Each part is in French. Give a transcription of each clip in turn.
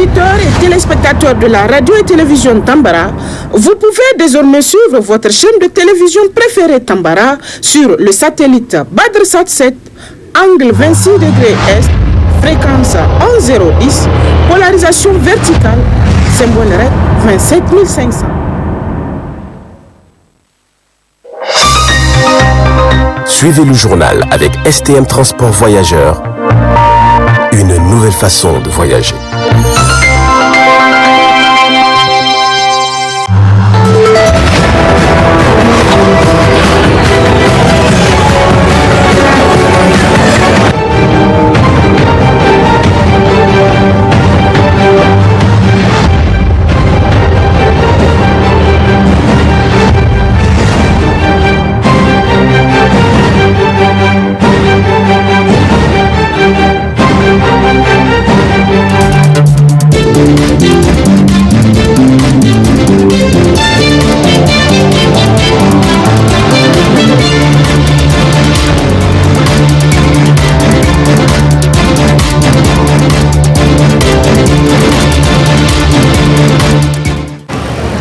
auditeurs et téléspectateurs de la radio et télévision Tambara, vous pouvez désormais suivre votre chaîne de télévision préférée Tambara sur le satellite BadrSat 7, angle 26 degrés Est, fréquence 11010, polarisation verticale, symbole REC 27500. Suivez le journal avec STM Transport Voyageurs, une nouvelle façon de voyager.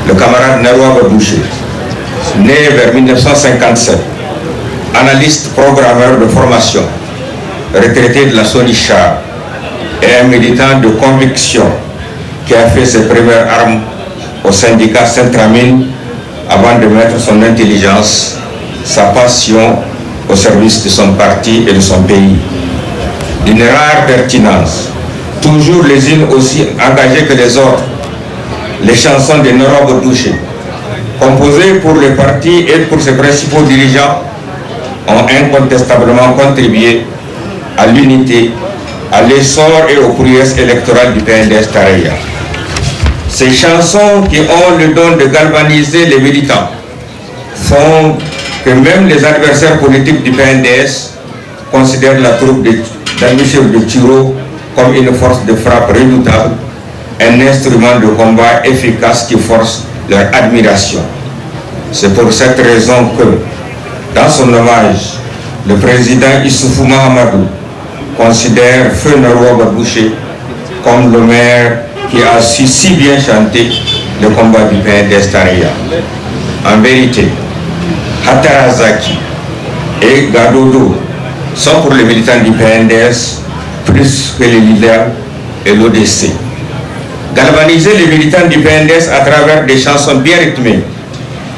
Le camarade Naroua Boucher, né vers 1957, analyste programmeur de formation, retraité de la Sonichar, et un militant de conviction qui a fait ses premières armes au syndicat Centramine avant de mettre son intelligence, sa passion au service de son parti et de son pays. D'une rare pertinence, toujours les unes aussi engagées que les autres, les chansons de Naroua Boucher, composées pour le parti et pour ses principaux dirigeants, ont incontestablement contribué à l'unité, à l'essor et aux prouesses électorales du PNDS Taraya. Ces chansons qui ont le don de galvaniser les militants font que même les adversaires politiques du PNDS considèrent la troupe d'Amichel de Tiro comme une force de frappe redoutable, un instrument de combat efficace qui force leur admiration. C'est pour cette raison que, dans son hommage, le président Issoufou Mahamadou considère Feu Naroua Boucher comme le maire qui a su si bien chanter le combat du PNDS Taraya. En vérité, Hatarazaki et Gadodo sont pour les militants du PNDS plus que les leaders et l'ODC. Galvaniser les militants du PNDS à travers des chansons bien rythmées,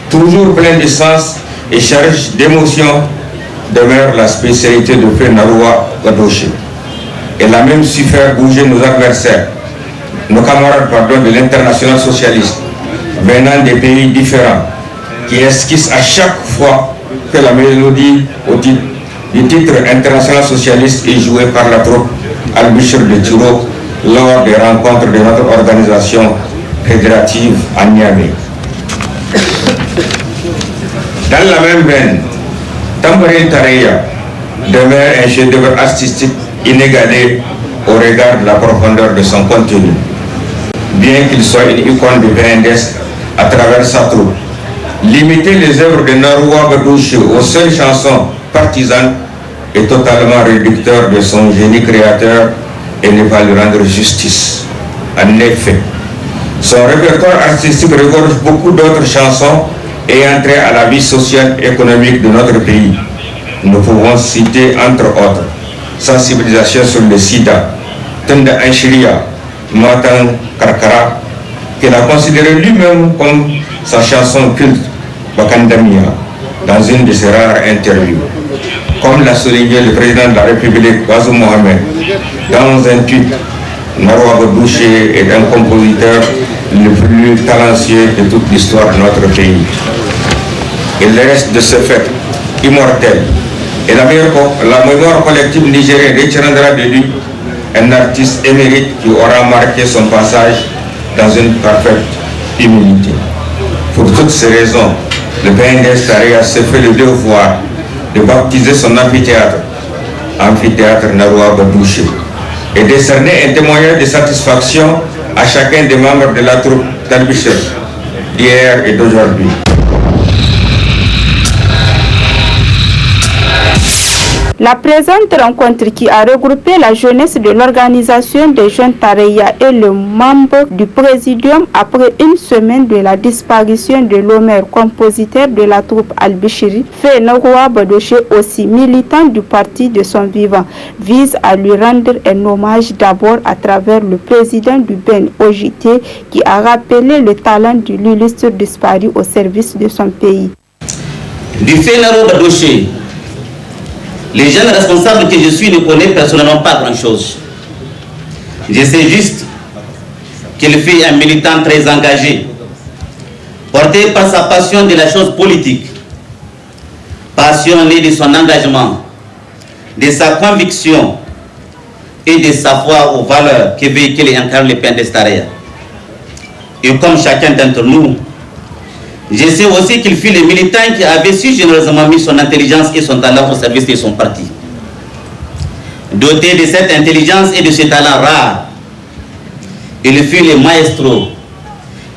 toujours pleines de sens et chargées d'émotions, demeure la spécialité de Feu Naroua Boucher. Elle a même su faire bouger nos adversaires, nos camarades de l'international socialiste, venant des pays différents, qui esquissent à chaque fois que la mélodie du titre international socialiste est jouée par la troupe Al-Bishir de Tiro lors des rencontres de notre organisation fédérative à Niamey. Dans la même veine, Tambourine Taraya demeure un chef-d'œuvre artistique inégalé au regard de la profondeur de son contenu. Bien qu'il soit une icône du PNDS à travers sa troupe, limiter les œuvres de Naroua Boucher aux seules chansons partisanes est totalement réducteur de son génie créateur et ne va lui rendre justice. En effet, son répertoire artistique regorge beaucoup d'autres chansons ayant trait à la vie sociale et économique de notre pays. Nous pouvons citer entre autres Sensibilisation sur le sida, Tenda Anchiria, Matan Karkara, qu'il a considéré lui-même comme sa chanson culte, Bakandamia, dans une de ses rares interviews. Comme l'a souligné le président de la République, Bazoum Mohamed, dans un tweet, Naroua Boucher est un compositeur le plus talentueux de toute l'histoire de notre pays. Il reste de ce fait immortel. Et la mémoire collective nigérienne retiendra de lui un artiste émérite qui aura marqué son passage dans une parfaite humilité. Pour toutes ces raisons, le PNDS Taraya s'est fait le devoir de baptiser son amphithéâtre, Amphithéâtre Naroua Boucher, et décerner un témoignage de satisfaction à chacun des membres de la troupe d'Al-Bishir d'hier et d'aujourd'hui. La présente rencontre qui a regroupé la jeunesse de l'organisation des jeunes Tareya et le membre du présidium après une semaine de la disparition de l'Omer, compositeur de la troupe Al-Bishiri, fait Naroua Badoché, aussi militant du parti de son vivant, vise à lui rendre un hommage d'abord à travers le président du Ben OJT qui a rappelé le talent de l'illustre disparu au service de son pays. Du fait Naroua Badoché, les jeunes responsables que je suis ne connaissent personnellement pas grand-chose. Je sais juste qu'il fut un militant très engagé, porté par sa passion de la chose politique, passionné de son engagement, de sa conviction et de sa foi aux valeurs que véhicule et incarne le PNDS Tareya. Et comme chacun d'entre nous, je sais aussi qu'il fut le militant qui avait si généreusement mis son intelligence et son talent au service de son parti. Doté de cette intelligence et de ce talent rare, il fut le maestro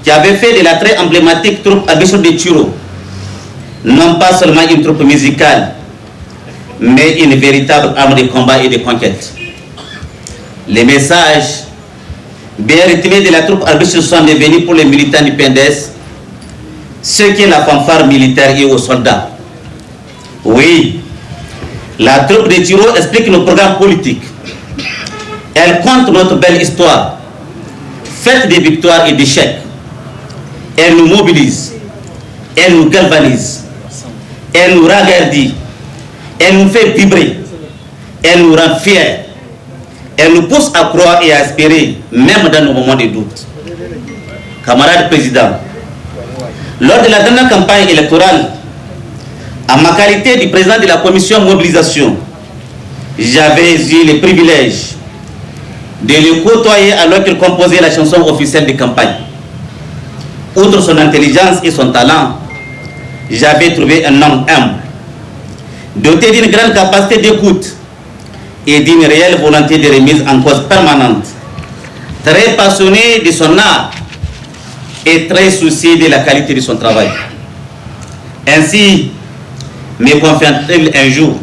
qui avait fait de la très emblématique troupe Al-Bishiri de Tchiro non pas seulement une troupe musicale, mais une véritable arme de combat et de conquête. Les messages bien rythmés de la troupe Al-Bishiri sont devenus pour les militants du PNDS ce qu'est la fanfare militaire et aux soldats. Oui, la troupe de Tchiro explique nos programmes politiques. Elle compte notre belle histoire, faite de victoires et d'échecs. Elle nous mobilise, elle nous galvanise, elle nous ragardit, elle nous fait vibrer, elle nous rend fiers, elle nous pousse à croire et à espérer, même dans nos moments de doute. Camarades présidents, lors de la dernière campagne électorale, en ma qualité du président de la commission mobilisation, j'avais eu le privilège de le côtoyer alors qu'il composait la chanson officielle de campagne. Outre son intelligence et son talent, j'avais trouvé un homme humble, doté d'une grande capacité d'écoute et d'une réelle volonté de remise en cause permanente, très passionné de son art et très soucieux de la qualité de son travail. Ainsi, me confia-t-il un jour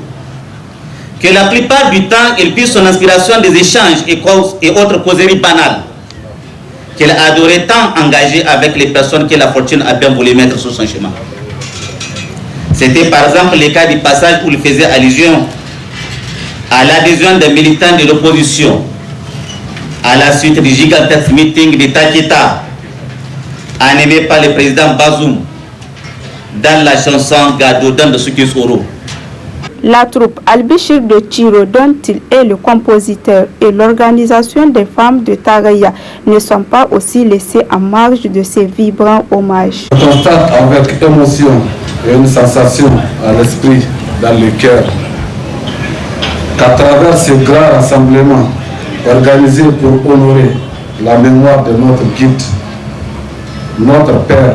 que la plupart du temps, il puise son inspiration des échanges et autres causeries banales qu'il adorait tant engager avec les personnes que la fortune a bien voulu mettre sur son chemin. C'était par exemple le cas du passage où il faisait allusion à l'adhésion des militants de l'opposition à la suite du gigantesque meeting de Taketa animé par le président Bazoum dans la chanson Gado dans de Soukis Oro. La troupe Al-Bishiri de Tchiro, dont il est le compositeur, et l'organisation des femmes de Tareya ne sont pas aussi laissées en marge de ces vibrants hommages. On constate avec émotion et une sensation à l'esprit, dans le cœur, qu'à travers ce grand rassemblement organisé pour honorer la mémoire de notre guide, notre père,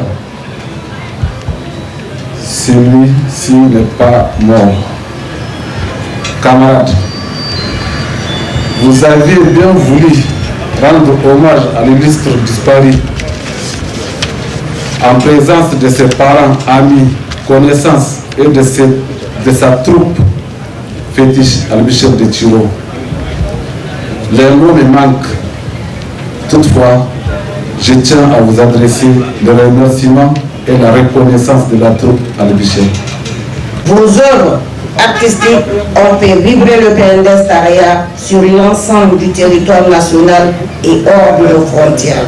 celui-ci n'est pas mort. Camarades, vous aviez bien voulu rendre hommage à l'illustre disparu en présence de ses parents, amis, connaissances et de sa troupe fétiche Al-Bishiri de Tchiro. Les mots me manquent. Toutefois, je tiens à vous adresser le remerciement et la reconnaissance de la troupe Al-Bishiri. Vos œuvres artistiques ont fait vibrer le PNDS Tareya sur l'ensemble du territoire national et hors de nos frontières.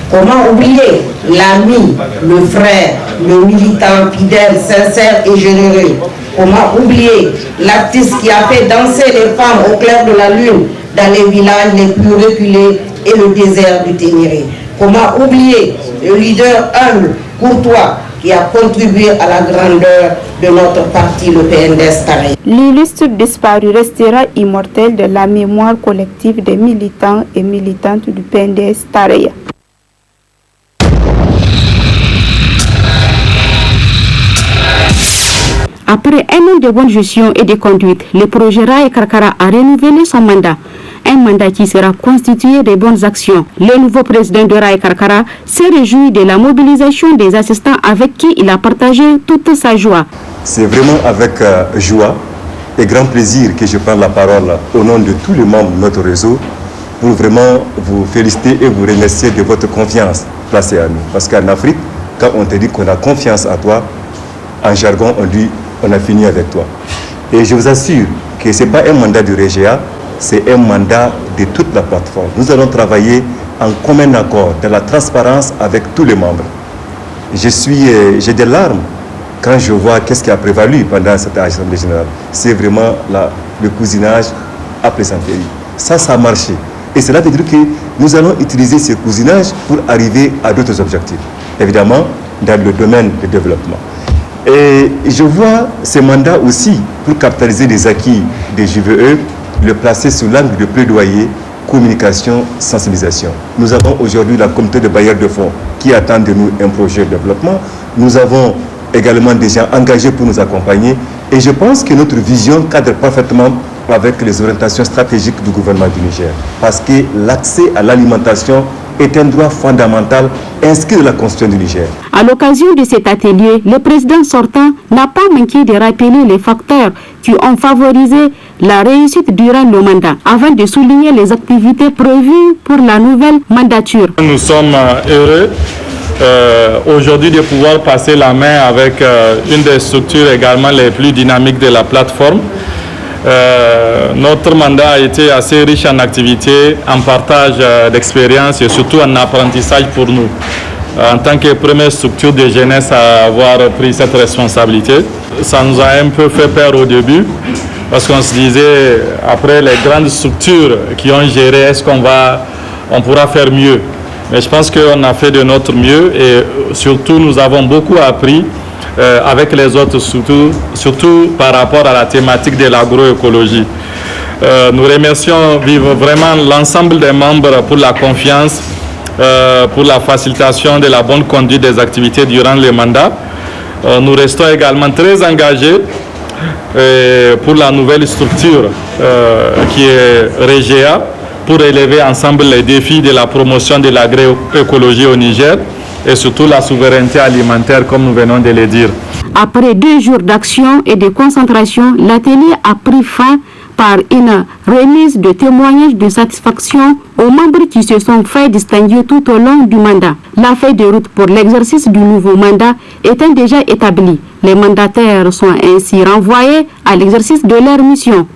Comment oublier l'ami, le frère, le militant fidèle, sincère et généreux? Comment oublier l'artiste qui a fait danser les femmes au clair de la lune dans les villages les plus reculés et le désert du Ténéré? Comment oublier le leader humble, courtois, qui a contribué à la grandeur de notre parti, le PNDS Tareya? L'illustre disparu restera immortel de la mémoire collective des militants et militantes du PNDS Tareya. Après un an de bonne gestion et de conduite, le projet Rail Karkara a renouvelé son mandat. Un mandat qui sera constitué de bonnes actions. Le nouveau président de Rail Karkara s'est réjoui de la mobilisation des assistants avec qui il a partagé toute sa joie. C'est vraiment avec joie et grand plaisir que je prenne la parole au nom de tous les membres de notre réseau pour vraiment vous féliciter et vous remercier de votre confiance placée à nous. Parce qu'en Afrique, quand on te dit qu'on a confiance en toi, en jargon, on dit on a fini avec toi. Et je vous assure que ce n'est pas un mandat du REGEA, c'est un mandat de toute la plateforme. Nous allons travailler en commun accord, de la transparence avec tous les membres. J'ai des larmes quand je vois qu'est-ce qui a prévalu pendant cette Assemblée générale. C'est vraiment le cousinage à plaisanterie. Ça a marché. Et cela veut dire que nous allons utiliser ce cousinage pour arriver à d'autres objectifs. Évidemment, dans le domaine du développement. Et je vois ce mandat aussi pour capitaliser les acquis des JVE, le placer sous l'angle de plaidoyer, communication, sensibilisation. Nous avons aujourd'hui la communauté de bailleurs de fonds qui attend de nous un projet de développement. Nous avons également des gens engagés pour nous accompagner. Et je pense que notre vision cadre parfaitement avec les orientations stratégiques du gouvernement du Niger. Parce que l'accès à l'alimentation est un droit fondamental inscrit dans la Constitution du Niger. À l'occasion de cet atelier, le président sortant n'a pas manqué de rappeler les facteurs qui ont favorisé la réussite durant le mandat, avant de souligner les activités prévues pour la nouvelle mandature. Nous sommes heureux aujourd'hui de pouvoir passer la main avec une des structures également les plus dynamiques de la plateforme. Notre mandat a été assez riche en activités, en partage d'expériences et surtout en apprentissage pour nous. En tant que première structure de jeunesse à avoir pris cette responsabilité, ça nous a un peu fait peur au début parce qu'on se disait, après les grandes structures qui ont géré, est-ce qu'on pourra faire mieux? Mais je pense qu'on a fait de notre mieux et surtout nous avons beaucoup appris avec les autres, surtout par rapport à la thématique de l'agroécologie. Nous remercions vraiment l'ensemble des membres pour la confiance, pour la facilitation de la bonne conduite des activités durant le mandat. Nous restons également très engagés pour la nouvelle structure qui est REGEA, pour élever ensemble les défis de la promotion de l'agroécologie au Niger et surtout la souveraineté alimentaire, comme nous venons de le dire. Après 2 jours d'action et de concentration, l'atelier a pris fin par une remise de témoignages de satisfaction aux membres qui se sont fait distinguer tout au long du mandat. La feuille de route pour l'exercice du nouveau mandat étant déjà établie, les mandataires sont ainsi renvoyés à l'exercice de leur mission.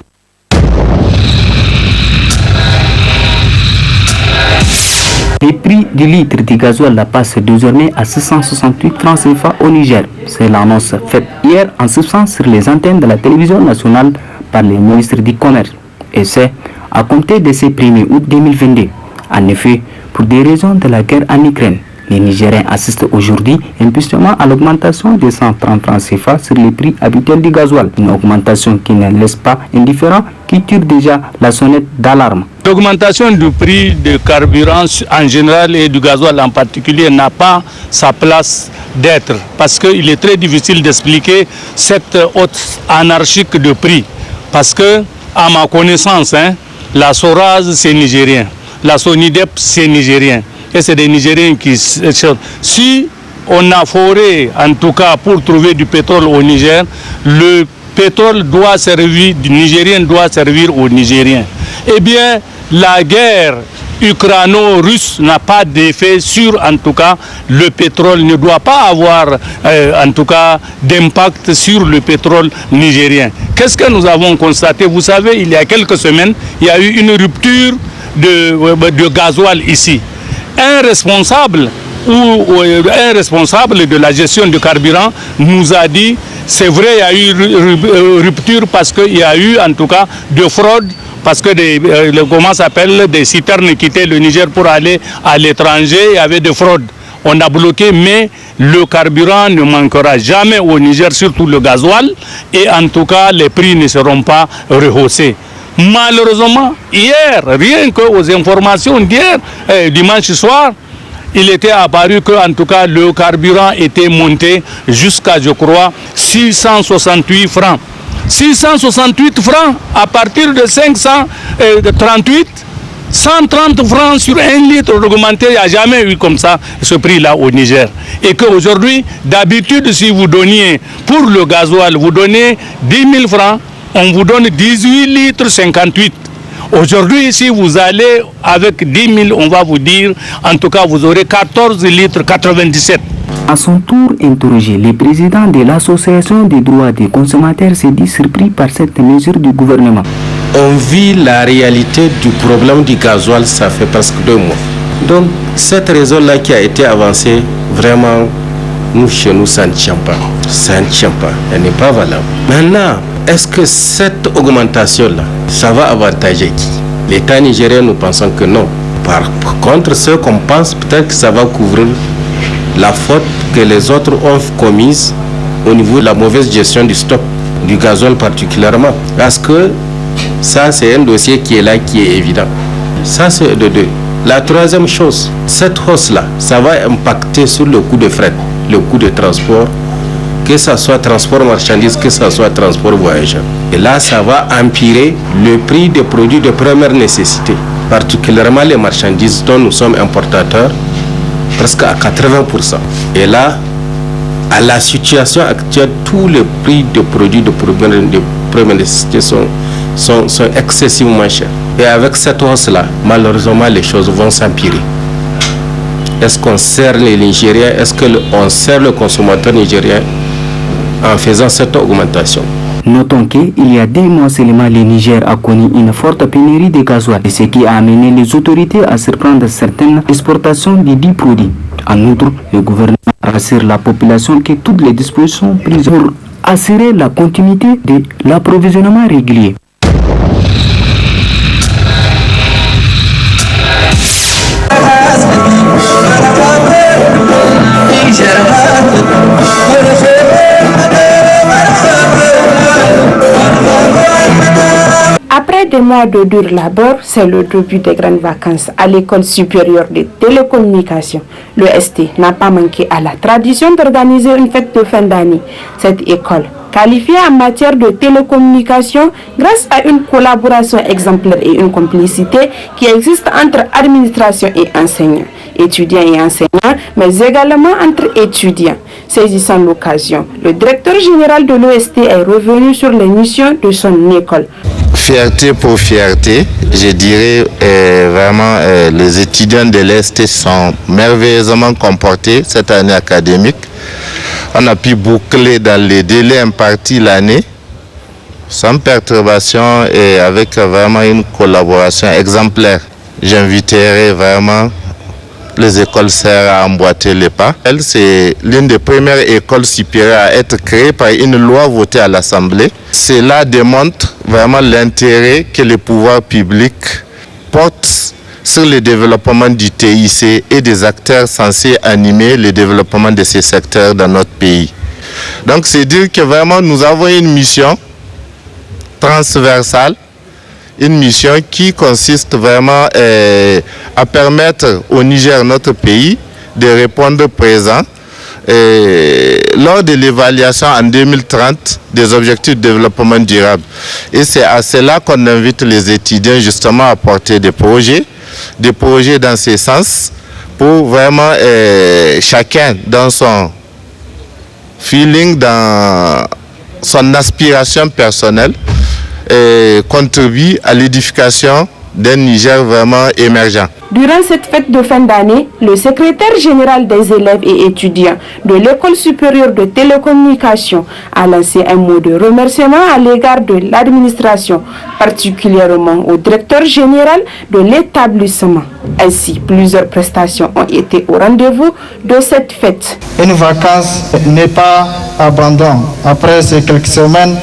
Les prix du litre du gasoil passent désormais à 668 francs CFA au Niger. C'est l'annonce faite hier en substance sur les antennes de la télévision nationale par le ministre du Commerce. Et c'est à compter de ce 1er août 2022. En effet, pour des raisons de la guerre en Ukraine, les Nigériens assistent aujourd'hui impuissamment à l'augmentation de 130 francs CFA sur les prix habituels du gasoil. Une augmentation qui ne laisse pas indifférent, qui tire déjà la sonnette d'alarme. L'augmentation du prix du carburant en général et du gasoil en particulier n'a pas sa place d'être parce qu'il est très difficile d'expliquer cette hausse anarchique de prix. Parce que, à ma connaissance, la SORAS c'est nigérien, la SONIDEP c'est nigérien. Et c'est des Nigériens qui... Si on a foré, en tout cas pour trouver du pétrole au Niger, le pétrole doit servir, du Nigérien doit servir aux Nigériens. Eh bien, la guerre ucrano-russe n'a pas d'effet sur, en tout cas, le pétrole ne doit pas avoir, en tout cas, d'impact sur le pétrole nigérien. Qu'est-ce que nous avons constaté? Vous savez, il y a quelques semaines, il y a eu une rupture de gasoil ici. Un responsable de la gestion du carburant nous a dit, c'est vrai, il y a eu rupture parce qu'il y a eu, en tout cas, de fraude. Parce que des citernes quittaient le Niger pour aller à l'étranger, il y avait des fraudes. On a bloqué, mais le carburant ne manquera jamais au Niger, surtout le gasoil, et en tout cas, les prix ne seront pas rehaussés. Malheureusement, hier, rien qu'aux informations d'hier, dimanche soir, il était apparu que, en tout cas, le carburant était monté jusqu'à, je crois, 668 francs. 668 francs à partir de 538, 130 francs sur 1 litre augmenté, il n'y a jamais eu comme ça ce prix-là au Niger. Et qu'aujourd'hui, d'habitude, si vous donniez pour le gasoil, vous donnez 10 000 francs, on vous donne 18 litres 58. Aujourd'hui, si vous allez avec 10 000, on va vous dire, en tout cas, vous aurez 14 litres 97. À son tour interrogé, le président de l'association des droits des consommateurs s'est dit surpris par cette mesure du gouvernement. On vit la réalité du problème du gasoil, ça fait presque 2 mois. Donc, cette raison-là qui a été avancée, vraiment, nous, chez nous, ça ne tient pas. Ça ne tient pas. Elle n'est pas valable. Maintenant, est-ce que cette augmentation-là, ça va avantager qui? L'État nigérien, nous pensons que non. Par contre, ce qu'on pense, peut-être que ça va couvrir la faute que les autres ont commise au niveau de la mauvaise gestion du stock, du gasoil particulièrement. Parce que ça, c'est un dossier qui est là, qui est évident. Ça, c'est de deux. La troisième chose, cette hausse-là, ça va impacter sur le coût de fret, le coût de transport, que ce soit transport marchandises, que ce soit transport voyageurs. Et là, ça va empirer le prix des produits de première nécessité, particulièrement les marchandises dont nous sommes importateurs, presque à 80%. Et là, à la situation actuelle, tous les prix de produits de première nécessité sont excessivement chers. Et avec cette hausse-là, malheureusement, les choses vont s'empirer. Est-ce qu'on sert les Nigériens? Est-ce qu'on sert le consommateur nigérien en faisant cette augmentation? Notons qu'il y a 2 mois seulement, le Niger a connu une forte pénurie de gasoil, ce qui a amené les autorités à surprendre certaines exportations de 10 produits. En outre, le gouvernement rassure la population que toutes les dispositions prises pour assurer la continuité de l'approvisionnement régulier. Après des mois de dur labeur, c'est le début des grandes vacances à l'École supérieure de télécommunications. Le ST n'a pas manqué à la tradition d'organiser une fête de fin d'année. Cette école, qualifiée en matière de télécommunications grâce à une collaboration exemplaire et une complicité qui existe entre administration et enseignants, étudiants et enseignants, mais également entre étudiants. Saisissant l'occasion, le directeur général de l'OST est revenu sur les missions de son école. Fierté pour fierté, je dirais vraiment les étudiants de l'EST sont merveilleusement comportés cette année académique. On a pu boucler dans les délais impartis l'année, sans perturbation et avec vraiment une collaboration exemplaire. J'inviterai vraiment les écoles sœurs à emboîter les pas. C'est l'une des premières écoles supérieures à être créée par une loi votée à l'Assemblée. Cela démontre vraiment l'intérêt que les pouvoirs publics portent sur le développement du TIC et des acteurs censés animer le développement de ces secteurs dans notre pays. Donc c'est dire que vraiment nous avons une mission transversale, une mission qui consiste vraiment à permettre au Niger, notre pays, de répondre présent lors de l'évaluation en 2030 des objectifs de développement durable. Et c'est à cela qu'on invite les étudiants justement à porter des projets dans ce sens pour vraiment chacun dans son feeling, dans son aspiration personnelle, contribue à l'édification d'un Niger vraiment émergent. Durant cette fête de fin d'année, le secrétaire général des élèves et étudiants de l'École supérieure de télécommunications a lancé un mot de remerciement à l'égard de l'administration, particulièrement au directeur général de l'établissement. Ainsi, plusieurs prestations ont été au rendez-vous de cette fête. Une vacance n'est pas abandon. Après ces quelques semaines,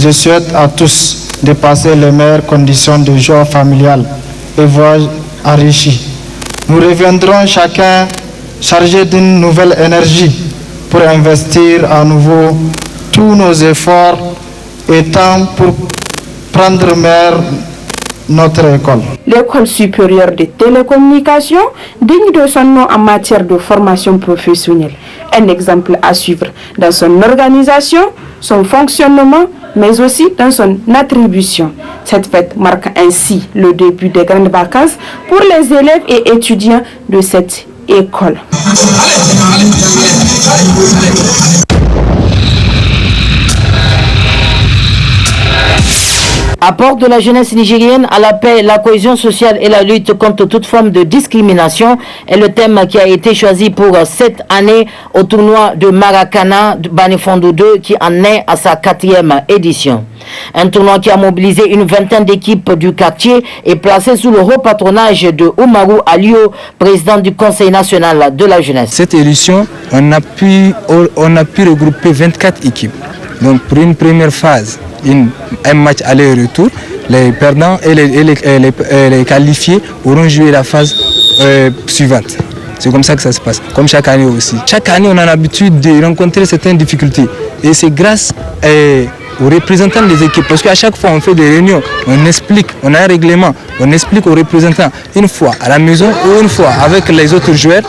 je souhaite à tous de passer les meilleures conditions de joie familiale et voyage enrichi. Nous reviendrons chacun chargé d'une nouvelle énergie pour investir à nouveau tous nos efforts et temps pour prendre meilleur notre école. L'École supérieure de télécommunications, digne de son nom en matière de formation professionnelle. Un exemple à suivre dans son organisation, son fonctionnement, mais aussi dans son attribution. Cette fête marque ainsi le début des grandes vacances pour les élèves et étudiants de cette école. Apport de la jeunesse nigérienne à la paix, la cohésion sociale et la lutte contre toute forme de discrimination est le thème qui a été choisi pour cette année au tournoi de Maracana de Banifondo 2 qui en est à sa 4e édition. Un tournoi qui a mobilisé une vingtaine d'équipes du quartier et placé sous le haut patronage de Oumarou Alio, président du Conseil national de la jeunesse. Cette édition, on a pu regrouper 24 équipes. Donc pour une première phase, un match aller-retour, les perdants et les qualifiés auront joué la phase suivante. C'est comme ça que ça se passe, comme chaque année aussi. Chaque année, on a l'habitude de rencontrer certaines difficultés. Et c'est grâce aux représentants des équipes, parce qu'à chaque fois on fait des réunions, on explique, on a un règlement, on explique aux représentants, une fois à la maison ou une fois avec les autres joueurs,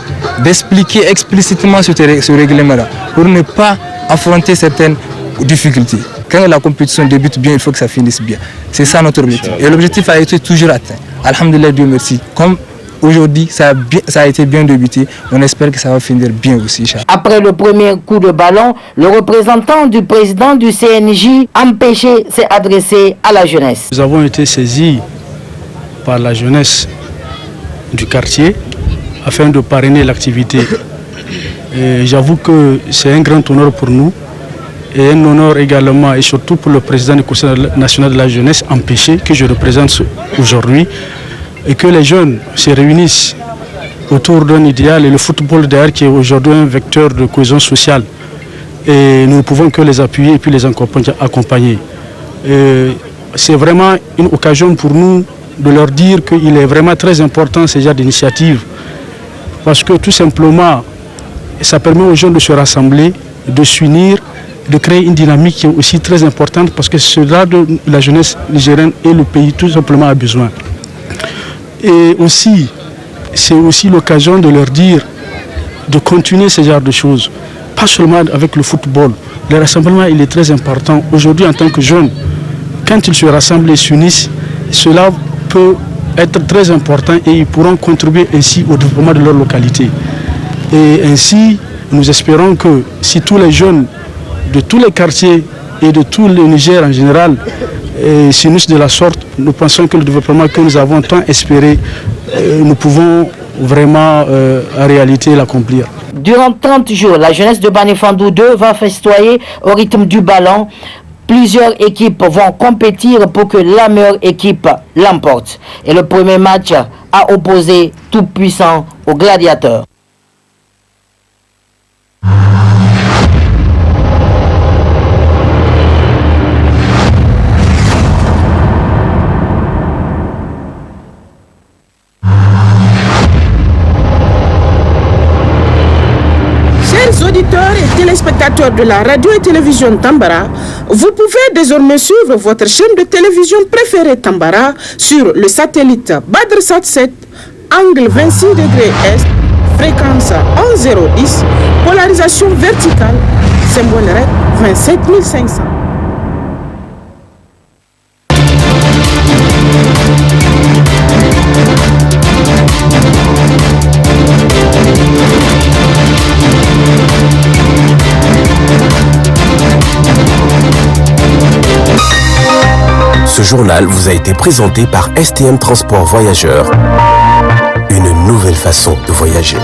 d'expliquer explicitement ce règlement-là, pour ne pas affronter certaines difficultés. Quand la compétition débute bien, il faut que ça finisse bien. C'est ça notre objectif. Et l'objectif a été toujours atteint. Alhamdulillah, Dieu merci. Comme aujourd'hui, ça a été bien débuté, on espère que ça va finir bien aussi. Après le premier coup de ballon, le représentant du président du CNJ, empêché, s'est adressé à la jeunesse. Nous avons été saisis par la jeunesse du quartier afin de parrainer l'activité. J'avoue que c'est un grand honneur pour nous. Et un honneur également, et surtout pour le président du Conseil national de la jeunesse, empêché, que je représente aujourd'hui, et que les jeunes se réunissent autour d'un idéal, et le football d'ailleurs qui est aujourd'hui un vecteur de cohésion sociale. Et nous ne pouvons que les appuyer et puis les accompagner. C'est vraiment une occasion pour nous de leur dire qu'il est vraiment très important ce genre d'initiative, parce que tout simplement, ça permet aux jeunes de se rassembler, de s'unir, de créer une dynamique qui est aussi très importante, parce que cela de la jeunesse nigérienne et le pays tout simplement a besoin. Et aussi, c'est aussi l'occasion de leur dire de continuer ce genre de choses, pas seulement avec le football. Le rassemblement, il est très important. Aujourd'hui, en tant que jeunes, quand ils se rassemblent et s'unissent, cela peut être très important et ils pourront contribuer ainsi au développement de leur localité. Et ainsi, nous espérons que si tous les jeunes de tous les quartiers et de tout le Niger en général s'unissent de la sorte, nous pensons que le développement que nous avons tant espéré, nous pouvons vraiment en réalité l'accomplir. Durant 30 jours, la jeunesse de Banifondo 2 va festoyer au rythme du ballon. Plusieurs équipes vont compétir pour que la meilleure équipe l'emporte. Et le premier match a opposé tout puissant aux gladiateurs. Auditeurs et téléspectateurs de la radio et télévision Tambara, vous pouvez désormais suivre votre chaîne de télévision préférée Tambara sur le satellite Badrsat 7, angle 26 degrés Est, fréquence 11010, polarisation verticale, symbole REC 27500. Ce journal vous a été présenté par STM Transport Voyageurs. Une nouvelle façon de voyager.